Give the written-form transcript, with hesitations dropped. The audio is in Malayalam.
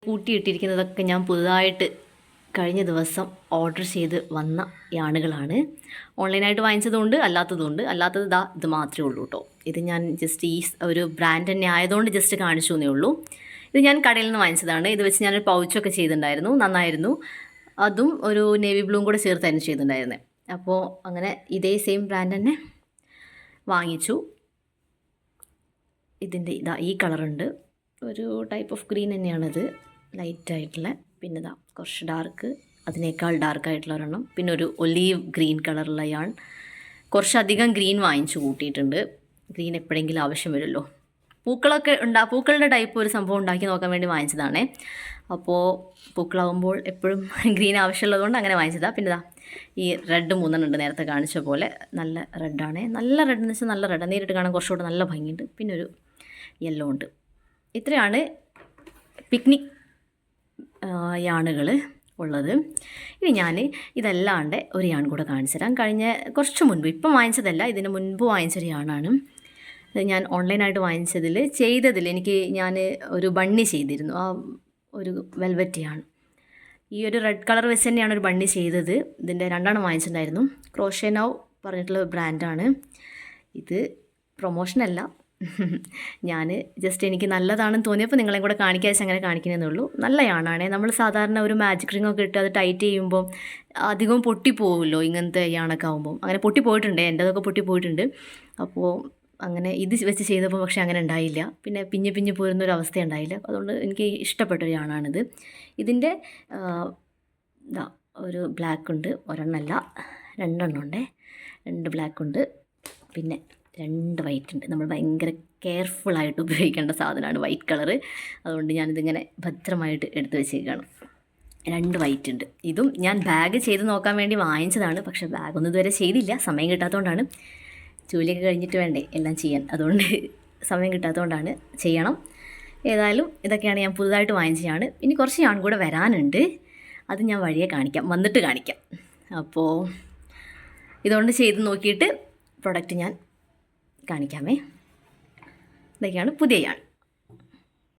കൂട്ടിയിട്ടിരിക്കുന്നതൊക്കെ ഞാൻ പുതുതായിട്ട് കഴിഞ്ഞ ദിവസം ഓർഡർ ചെയ്ത് വന്ന യാണുകളാണ്. ഓൺലൈനായിട്ട് വാങ്ങിച്ചതുകൊണ്ട് അല്ലാത്തതുകൊണ്ട്. അല്ലാത്തത് ഇത് മാത്രമേ ഉള്ളൂ കേട്ടോ. ഇത് ഞാൻ ജസ്റ്റ് ഈ ഒരു ബ്രാൻഡ് തന്നെ ആയതുകൊണ്ട് ജസ്റ്റ് കാണിച്ചു എന്നേ ഉള്ളൂ. ഇത് ഞാൻ കടയിൽ നിന്ന് വാങ്ങിച്ചതാണ്. ഇത് വെച്ച് ഞാനൊരു പൗച്ചൊക്കെ ചെയ്തിട്ടുണ്ടായിരുന്നു, നന്നായിരുന്നു. അതും ഒരു നേവി ബ്ലൂവും കൂടെ ചേർത്തായിരുന്നു ചെയ്തിട്ടുണ്ടായിരുന്നത്. അപ്പോൾ അങ്ങനെ ഇതേ സെയിം ബ്രാൻഡ് തന്നെ വാങ്ങിച്ചു. ഇതിൻ്റെ ഈ കളറുണ്ട്, ഒരു ടൈപ്പ് ഓഫ് ഗ്രീൻ തന്നെയാണിത്, ലൈറ്റായിട്ടുള്ള. പിന്നെ കുറച്ച് ഡാർക്ക്, അതിനേക്കാൾ ഡാർക്കായിട്ടുള്ള ഒരെണ്ണം. പിന്നെ ഒരു ഒലീവ് ഗ്രീൻ കളറുള്ള യാൺ. കുറച്ചധികം ഗ്രീൻ വാങ്ങിച്ചു കൂട്ടിയിട്ടുണ്ട്. ഗ്രീൻ എപ്പോഴെങ്കിലും ആവശ്യം വരുമല്ലോ. പൂക്കളുടെ ടൈപ്പ് ഒരു സംഭവം ഉണ്ടാക്കി നോക്കാൻ വേണ്ടി വാങ്ങിച്ചതാണേ. അപ്പോൾ പൂക്കളാകുമ്പോൾ എപ്പോഴും ഗ്രീൻ ആവശ്യമുള്ളതുകൊണ്ട് അങ്ങനെ വാങ്ങിച്ചതാണ്. പിന്നെ ഈ റെഡ് 3 ഉണ്ട്, നേരത്തെ കാണിച്ച പോലെ. നല്ല റെഡാണ്, നല്ല റെഡ് എന്ന് വെച്ചാൽ നല്ല റെഡ്. നേരിട്ട് കാണാൻ കുറച്ചുകൂടെ നല്ല ഭംഗിയുണ്ട്. പിന്നെ ഒരു യെല്ലോ ഉണ്ട്. ഇത്രയാണ് പിക്നിക് യാണുകൾ ഉള്ളത്. ഇനി ഞാൻ ഇതല്ലാണ്ട് ഒരു യാൺ കൂടെ കാണിച്ചു തരാം. കുറച്ച് മുൻപ്, ഇപ്പം വാങ്ങിച്ചതല്ല, ഇതിന് മുൻപ് വാങ്ങിച്ചൊരു യാണാണ്. ഞാൻ ഓൺലൈനായിട്ട് ചെയ്തതിൽ ഞാൻ ഒരു ബണ്ണി ചെയ്തിരുന്നു. ആ ഒരു വെൽവെറ്റ് യാൺ. ഈ ഒരു റെഡ് കളർ വെച്ച് തന്നെയാണ് ഒരു ബണ്ണി ചെയ്തത്. ഇതിൻ്റെ 2 വാങ്ങിച്ചിട്ടുണ്ടായിരുന്നു. ക്രോഷേ നൗ പറഞ്ഞിട്ടുള്ള ബ്രാൻഡാണ്. ഇത് പ്രൊമോഷനല്ല, ഞാൻ ജസ്റ്റ് എനിക്ക് നല്ലതാണെന്ന് തോന്നിയപ്പോൾ നിങ്ങളെയും കൂടെ കാണിക്കാൻ അങ്ങനെ കാണിക്കുന്നതേ ഉള്ളൂ. നല്ല യാണാണേ. നമ്മൾ സാധാരണ ഒരു മാജിക് റിങ്ങൊക്കെ ഇട്ട് അത് ടൈറ്റ് ചെയ്യുമ്പോൾ അധികം പൊട്ടിപ്പോവുമല്ലോ ഇങ്ങനത്തെ യാണൊക്കെ ആകുമ്പോൾ. അങ്ങനെ പൊട്ടിപ്പോയിട്ടുണ്ട്, എൻ്റെതൊക്കെ പൊട്ടിപ്പോയിട്ടുണ്ട്. അപ്പോൾ അങ്ങനെ ഇത് വെച്ച് ചെയ്തപ്പോൾ പക്ഷേ അങ്ങനെ ഉണ്ടായില്ല. പിന്നെ പിഞ്ഞ് പോരുന്നൊരു അവസ്ഥ ഉണ്ടായില്ല. അതുകൊണ്ട് എനിക്ക് ഇഷ്ടപ്പെട്ടൊരു യാണാണിത്. ഇതിൻ്റെ ഒരു ബ്ലാക്ക് ഉണ്ട്, ഒരെണ്ണമല്ല 2 ഉണ്ട്. 2 ബ്ലാക്ക് ഉണ്ട്, പിന്നെ 2 വൈറ്റ് ഉണ്ട്. നമ്മൾ ഭയങ്കര കെയർഫുള്ളായിട്ട് ഉപയോഗിക്കേണ്ട സാധനമാണ് വൈറ്റ് കളറ്. അതുകൊണ്ട് ഞാനിതിങ്ങനെ ഭദ്രമായിട്ട് എടുത്ത് വെച്ചേക്കാണ്. 2 വൈറ്റ് ഉണ്ട്. ഇതും ഞാൻ ബാഗ് ചെയ്ത് നോക്കാൻ വേണ്ടി വാങ്ങിച്ചതാണ്. പക്ഷേ ബാഗൊന്നും ഇതുവരെ ചെയ്തില്ല, സമയം കിട്ടാത്തതുകൊണ്ടാണ്. ജോലിയൊക്കെ കഴിഞ്ഞിട്ട് വേണ്ടേ എല്ലാം ചെയ്യാൻ, അതുകൊണ്ട് സമയം കിട്ടാത്തതുകൊണ്ടാണ്. ചെയ്യണം. ഏതായാലും ഇതൊക്കെയാണ് ഞാൻ പുതുതായിട്ട് വാങ്ങിച്ചതാണ്. ഇനി കുറച്ച് യാൺ കൂടെ വരാനുണ്ട്. അത് ഞാൻ വഴിയെ കാണിക്കാം, വന്നിട്ട് കാണിക്കാം. അപ്പോൾ ഇതുകൊണ്ട് ചെയ്ത് നോക്കിയിട്ട് പ്രൊഡക്റ്റ് ഞാൻ കാണിക്കാമേ. ഇതൊക്കെയാണ് പുതിയ യാൺ.